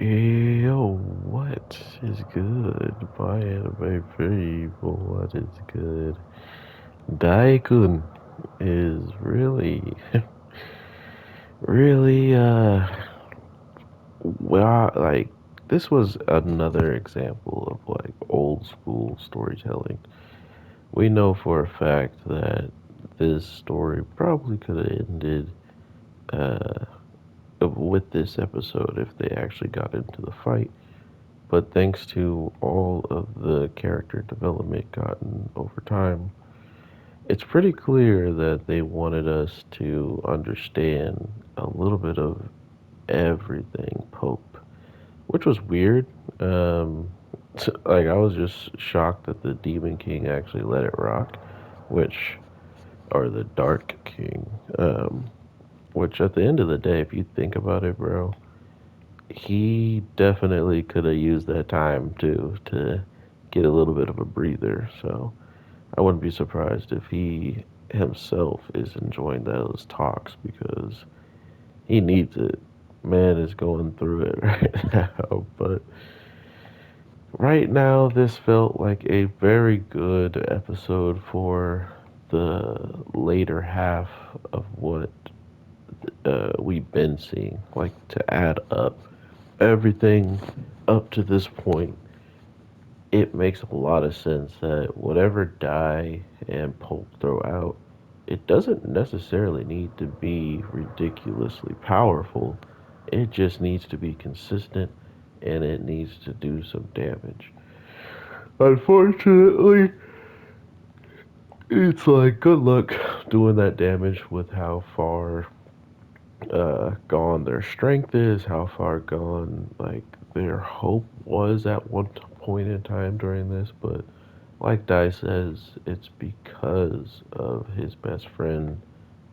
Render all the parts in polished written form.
Yo, what is good? My anime people, what is good? Daikun is really, well, like, this was another example of like old school storytelling. We know for a fact that this story probably could have ended uh, with this episode if they actually got into the fight. But thanks to all of the character development gotten over time, it's pretty clear that they wanted us to understand a little bit of everything Pope, which was weird. Like I was just shocked that the Demon King actually let it rock, which or the Dark King, which at the end of the day, if you think about it, bro, he definitely could have used that time to get a little bit of a breather. So I wouldn't be surprised if he himself is enjoying those talks because he needs it. Man is going through it right now. But right now, this felt like a very good episode for the later half of what we've been seeing. Like to add up everything up to this point, it makes a lot of sense that whatever die and Pope throw out, it doesn't necessarily need to be ridiculously powerful. It just needs to be consistent and it needs to do some damage. Unfortunately, it's like good luck doing that damage with how far gone their strength is, how far gone like their hope was at one point in time during this. But like Dai says, it's because of his best friend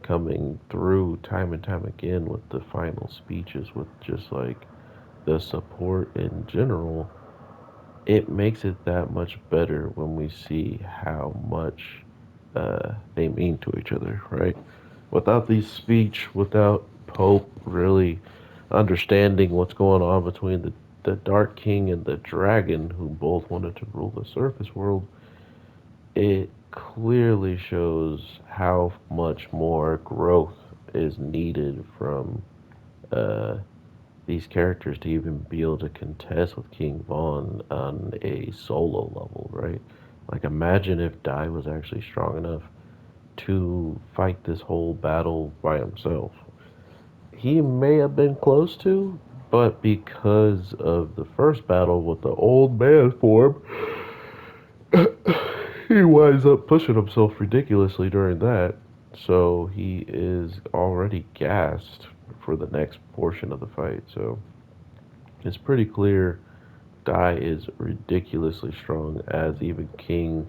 coming through time and time again with the final speeches, with just like the support in general. It makes it that much better when we see how much they mean to each other, right? Without the speech, without Pope really understanding what's going on between the Dark King and the Dragon, who both wanted to rule the surface world, it clearly shows how much more growth is needed from uh, these characters to even be able to contest with King Vaughn on a solo level, right? Like, imagine if Dai was actually strong enough to fight this whole battle by himself. He may have been close to, but because of the first battle with the old man form, he winds up pushing himself ridiculously during that. So he is already gassed for the next portion of the fight. So it's pretty clear Dai is ridiculously strong as even King,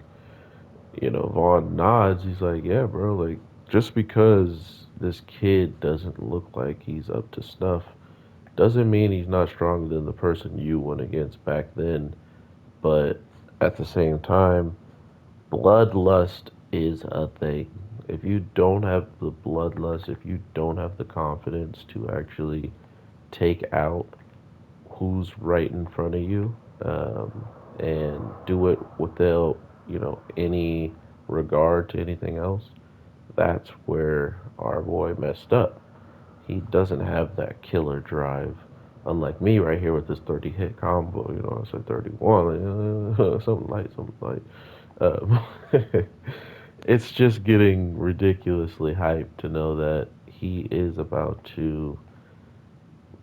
Vaughn nods. He's like, yeah, bro, like, just because this kid doesn't look like he's up to snuff doesn't mean he's not stronger than the person you went against back then. But at the same time, bloodlust is a thing. If you don't have the bloodlust, if you don't have the confidence to actually take out who's right in front of you, and do it without, any regard to anything else, that's where our boy messed up. He doesn't have that killer drive. Unlike me right here with this 30 hit combo, I said 31, like, something light, something light. Um, it's just getting ridiculously hyped to know that he is about to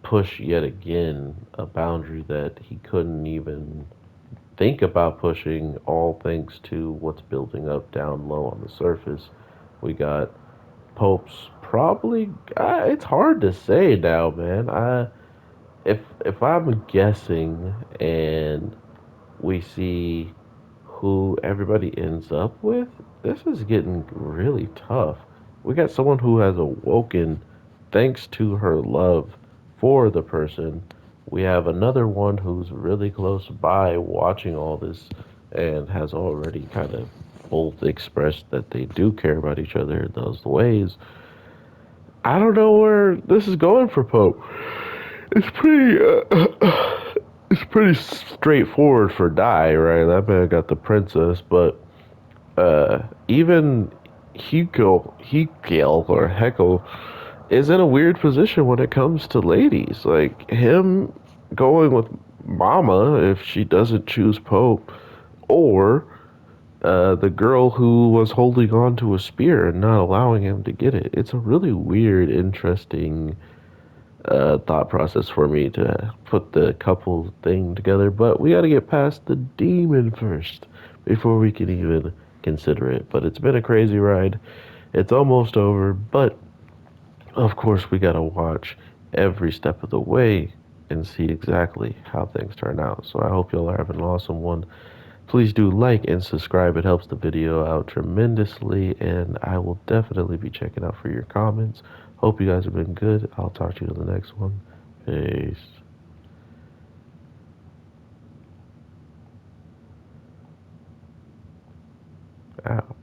push yet again a boundary that he couldn't even think about pushing, all thanks to what's building up down low on the surface. We got Pope's probably. It's hard to say now, man. If I'm guessing, and we see who everybody ends up with, this is getting really tough. We got someone who has awoken thanks to her love for the person. We have another one who's really close by watching all this and has already kind of both expressed that they do care about each other in those ways. I don't know where this is going for Pope. It's pretty. It's pretty straightforward for Dai, right? That man got the princess, but even Hegel or Heckle is in a weird position when it comes to ladies. Like him going with Mama if she doesn't choose Pope, or the girl who was holding on to a spear and not allowing him to get it. It's a really weird, interesting thought process for me to put the couple thing together. But we got to get past the demon first before we can even consider it. But it's been a crazy ride. It's almost over, but of course we got to watch every step of the way and see exactly how things turn out. So I hope y'all are having an awesome one. Please do like and subscribe. It helps the video out tremendously, and I will definitely be checking out for your comments. Hope you guys have been good. I'll talk to you in the next one. Peace out.